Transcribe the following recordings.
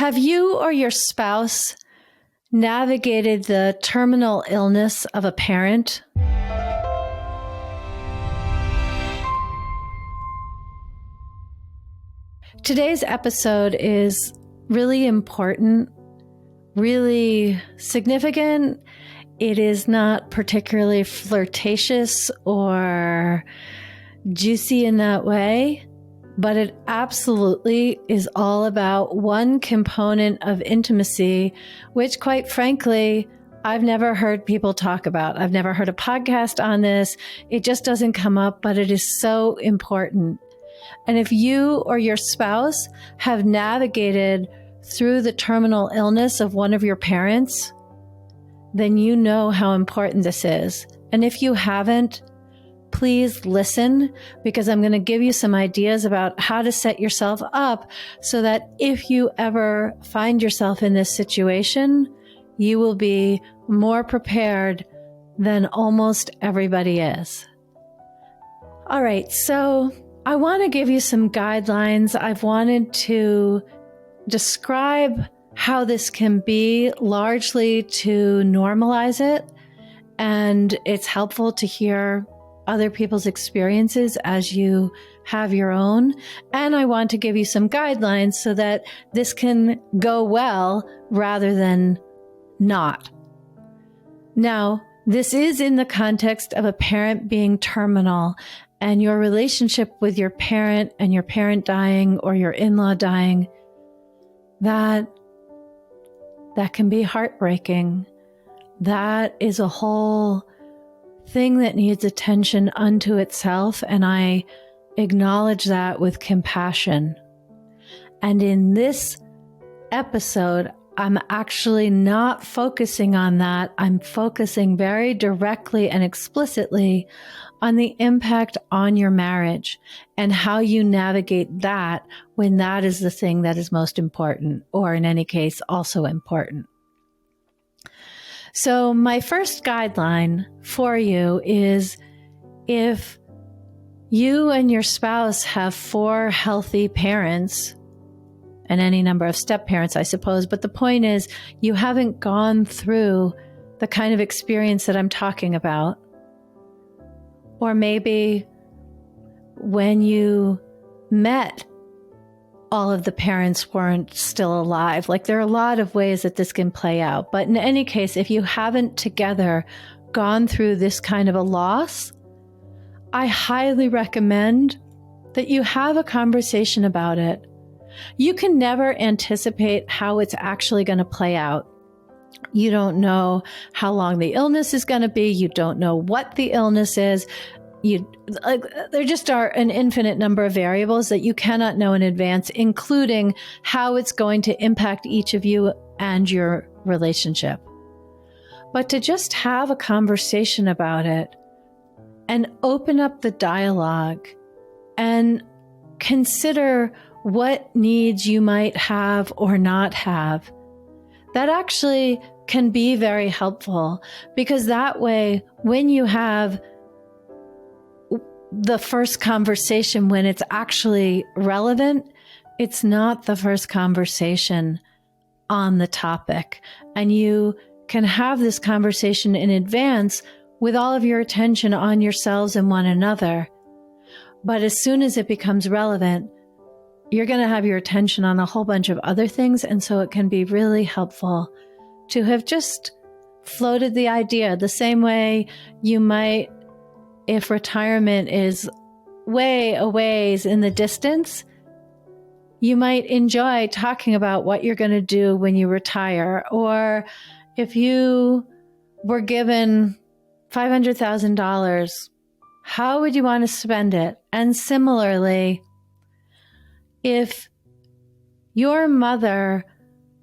Have you or your spouse navigated the terminal illness of a parent? Today's episode is really important, really significant. It is not particularly flirtatious or juicy in that way, but it absolutely is all about one component of intimacy, which quite frankly, I've never heard people talk about. I've never heard a podcast on this. It just doesn't come up, but it is so important. And if you or your spouse have navigated through the terminal illness of one of your parents, then you know how important this is. And if you haven't, please listen, because I'm going to give you some ideas about how to set yourself up so that if you ever find yourself in this situation, you will be more prepared than almost everybody is. All right, so I want to give you some guidelines. I've wanted to describe how this can be, largely to normalize it, and it's helpful to hear other people's experiences as you have your own. And I want to give you some guidelines so that this can go well rather than not. Now, this is in the context of a parent being terminal and your relationship with your parent and your parent dying or your in-law dying. That can be heartbreaking. That is a whole thing that needs attention unto itself, and I acknowledge that with compassion. And in this episode, I'm actually not focusing on that. I'm focusing very directly and explicitly on the impact on your marriage and how you navigate that when that is the thing that is most important, or in any case, also important. So my first guideline for you is if you and your spouse have 4 healthy parents, and any number of step parents, I suppose, but the point is you haven't gone through the kind of experience that I'm talking about. Or maybe when you met, all of the parents weren't still alive. Like, there are a lot of ways that this can play out. But in any case, if you haven't together gone through this kind of a loss, I highly recommend that you have a conversation about it. You can never anticipate how it's actually going to play out. You don't know how long the illness is going to be. You don't know what the illness is. There just are an infinite number of variables that you cannot know in advance, including how it's going to impact each of you and your relationship. But to just have a conversation about it and open up the dialogue and consider what needs you might have or not have, that actually can be very helpful, because that way, when you have the first conversation, when it's actually relevant, it's not the first conversation on the topic. And you can have this conversation in advance with all of your attention on yourselves and one another. But as soon as it becomes relevant, you're going to have your attention on a whole bunch of other things. And so it can be really helpful to have just floated the idea the same way you might, if retirement is way a ways in the distance, you might enjoy talking about what you're going to do when you retire. Or if you were given $500,000, how would you want to spend it? And similarly, if your mother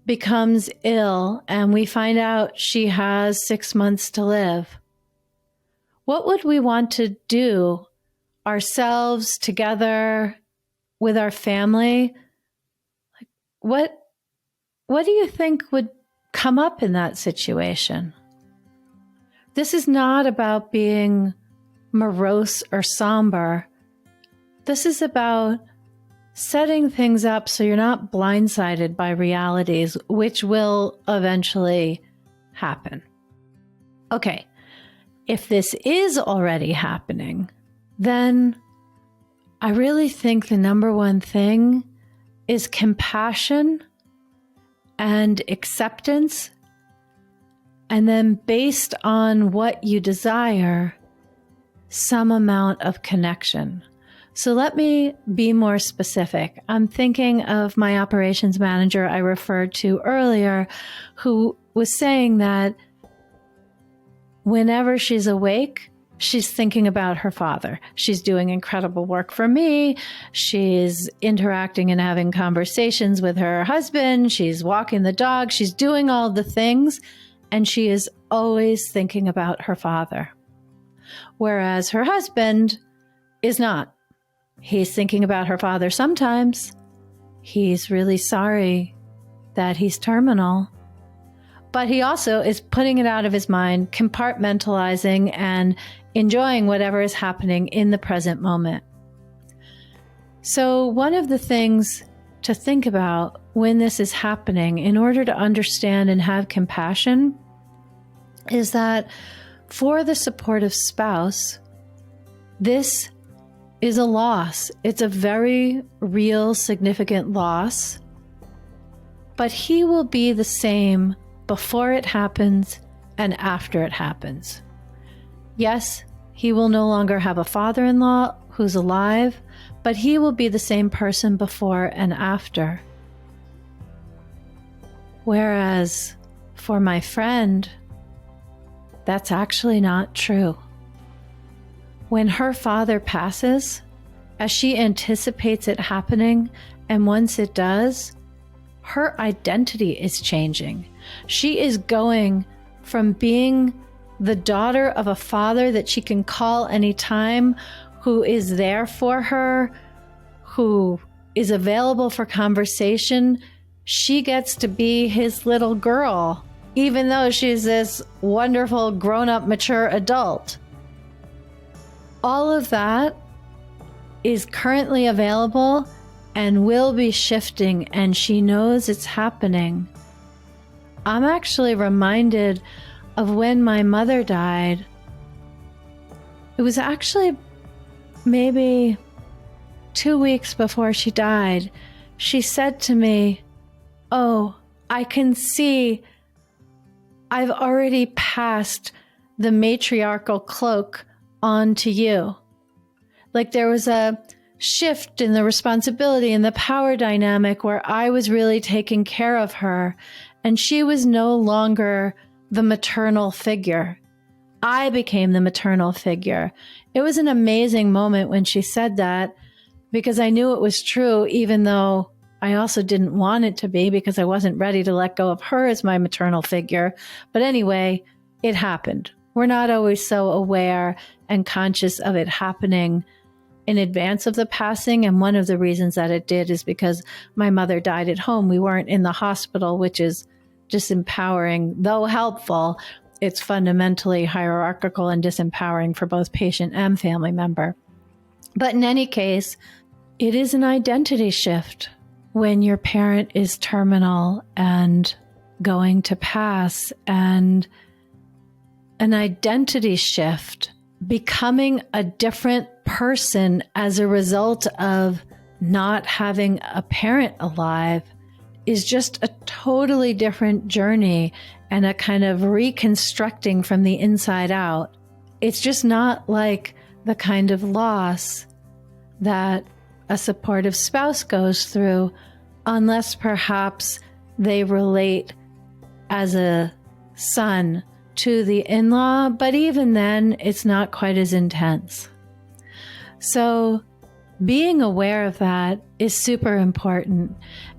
becomes ill and we find out she has 6 months to live, what would we want to do ourselves, together, with our family? Like, what do you think would come up in that situation? This is not about being morose or somber. This is about setting things up so you're not blindsided by realities, which will eventually happen. Okay, if this is already happening, then I really think the number one thing is compassion and acceptance. And then based on what you desire, some amount of connection. So let me be more specific. I'm thinking of my operations manager I referred to earlier, who was saying that whenever she's awake, she's thinking about her father. She's doing incredible work for me. She's interacting and having conversations with her husband. She's walking the dog. She's doing all the things. And she is always thinking about her father. Whereas her husband is not. He's thinking about her father sometimes. He's really sorry that he's terminal. But he also is putting it out of his mind, compartmentalizing and enjoying whatever is happening in the present moment. So one of the things to think about when this is happening in order to understand and have compassion is that for the supportive spouse, this is a loss. It's a very real, significant loss, but he will be the same before it happens and after it happens. Yes, he will no longer have a father-in-law who's alive, but he will be the same person before and after. Whereas for my friend, that's actually not true. When her father passes, as she anticipates it happening, and once it does, her identity is changing. She is going from being the daughter of a father that she can call anytime, who is there for her, who is available for conversation. She gets to be his little girl, even though she's this wonderful, grown-up, mature adult. All of that is currently available and will be shifting, and she knows it's happening. I'm actually reminded of when my mother died. It was actually maybe 2 weeks before she died. She said to me, "Oh, I can see I've already passed the matriarchal cloak on to you." Like there was a shift in the responsibility and the power dynamic where I was really taking care of her, and she was no longer the maternal figure. I became the maternal figure. It was an amazing moment when she said that, because I knew it was true, even though I also didn't want it to be, because I wasn't ready to let go of her as my maternal figure. But anyway, it happened. We're not always so aware and conscious of it happening in advance of the passing. And one of the reasons that it did is because my mother died at home. We weren't in the hospital, which is disempowering, though helpful. It's fundamentally hierarchical and disempowering for both patient and family member. But in any case, it is an identity shift when your parent is terminal and going to pass, and an identity shift, becoming a different person as a result of not having a parent alive, is just a totally different journey and a kind of reconstructing from the inside out. It's just not like the kind of loss that a supportive spouse goes through, unless perhaps they relate as a son to the in-law, but even then, it's not quite as intense. So being aware of that is super important.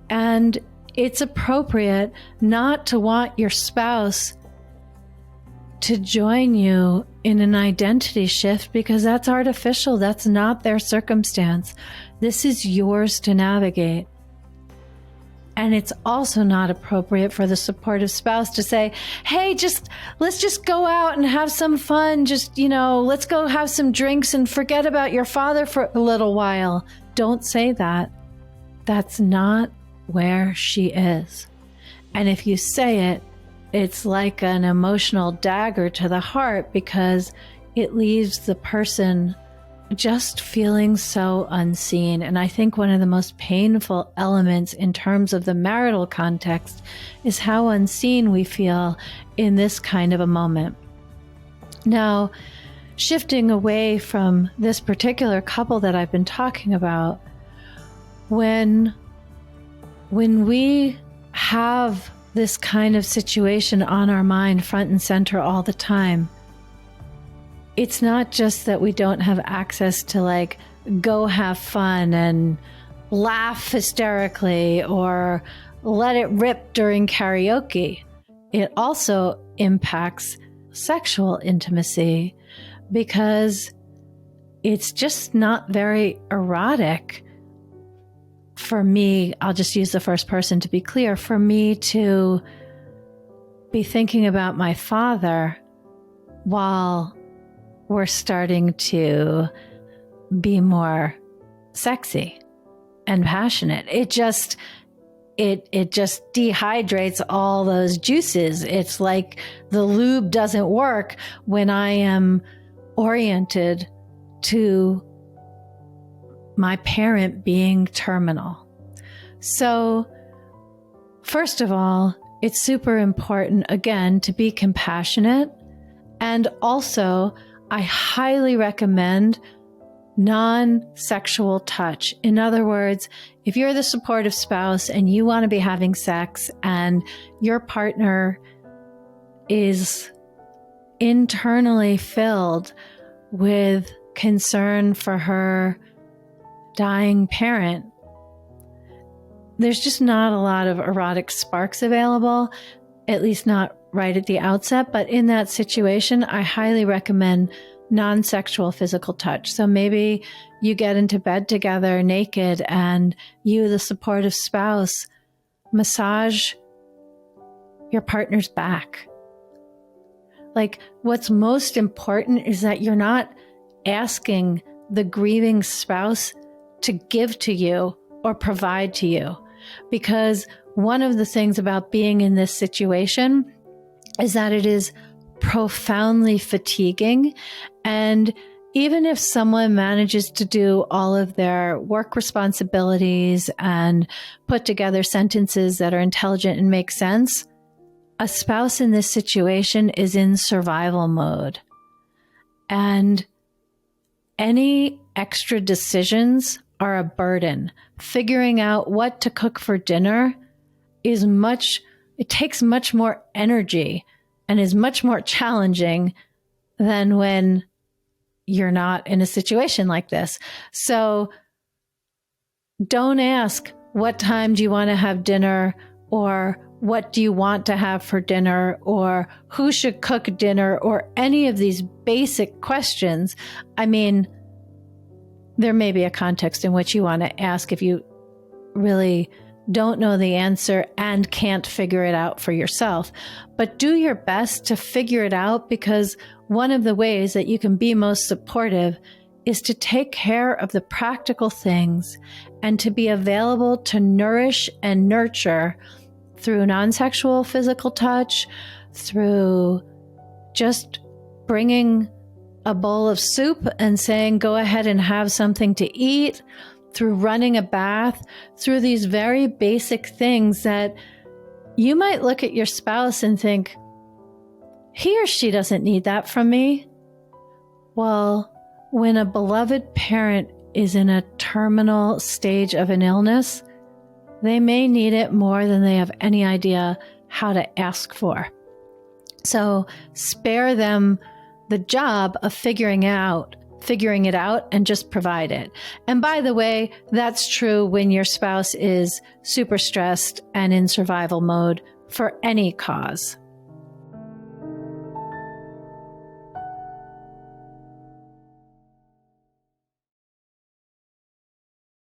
And it's appropriate not to want your spouse to join you in an identity shift, because that's artificial. That's not their circumstance. This is yours to navigate. And it's also not appropriate for the supportive spouse to say, "Hey, let's just go out and have some fun. Let's go have some drinks and forget about your father for a little while." Don't say that. that's not where she is. And if you say it, it's like an emotional dagger to the heart because it leaves the person just feeling so unseen. And I think one of the most painful elements in terms of the marital context is how unseen we feel in this kind of a moment. Now, shifting away from this particular couple that I've been talking about, when we have this kind of situation on our mind front and center all the time, it's not just that we don't have access to like go have fun and laugh hysterically or let it rip during karaoke. It also impacts sexual intimacy because it's just not very erotic for me. I'll just use the first person to be clear. For me to be thinking about my father while we're starting to be more sexy and passionate. It just dehydrates all those juices. It's like the lube doesn't work when I am oriented to my parent being terminal. So, first of all, it's super important, again, to be compassionate. And also, I highly recommend non-sexual touch. In other words, if you're the supportive spouse and you want to be having sex and your partner is internally filled with concern for her dying parent, there's just not a lot of erotic sparks available, at least not right at the outset. But in that situation, I highly recommend non-sexual physical touch. So maybe you get into bed together naked and you, the supportive spouse, massage your partner's back. Like, what's most important is that you're not asking the grieving spouse to give to you or provide to you. Because one of the things about being in this situation is that it is profoundly fatiguing. And even if someone manages to do all of their work responsibilities and put together sentences that are intelligent and make sense, a spouse in this situation is in survival mode. And any extra decisions are a burden. Figuring out what to cook for dinner it takes much more energy and is much more challenging than when you're not in a situation like this. So don't ask, what time do you want to have dinner? Or what do you want to have for dinner? Or who should cook dinner? Or any of these basic questions. I mean, there may be a context in which you want to ask if you really don't know the answer and can't figure it out for yourself. But do your best to figure it out, because one of the ways that you can be most supportive is to take care of the practical things and to be available to nourish and nurture through non-sexual physical touch, through just bringing a bowl of soup and saying, go ahead and have something to eat, through running a bath, through these very basic things that you might look at your spouse and think, he or she doesn't need that from me. Well, when a beloved parent is in a terminal stage of an illness, they may need it more than they have any idea how to ask for. So spare them the job of figuring it out and just provide it. And by the way, that's true when your spouse is super stressed and in survival mode for any cause.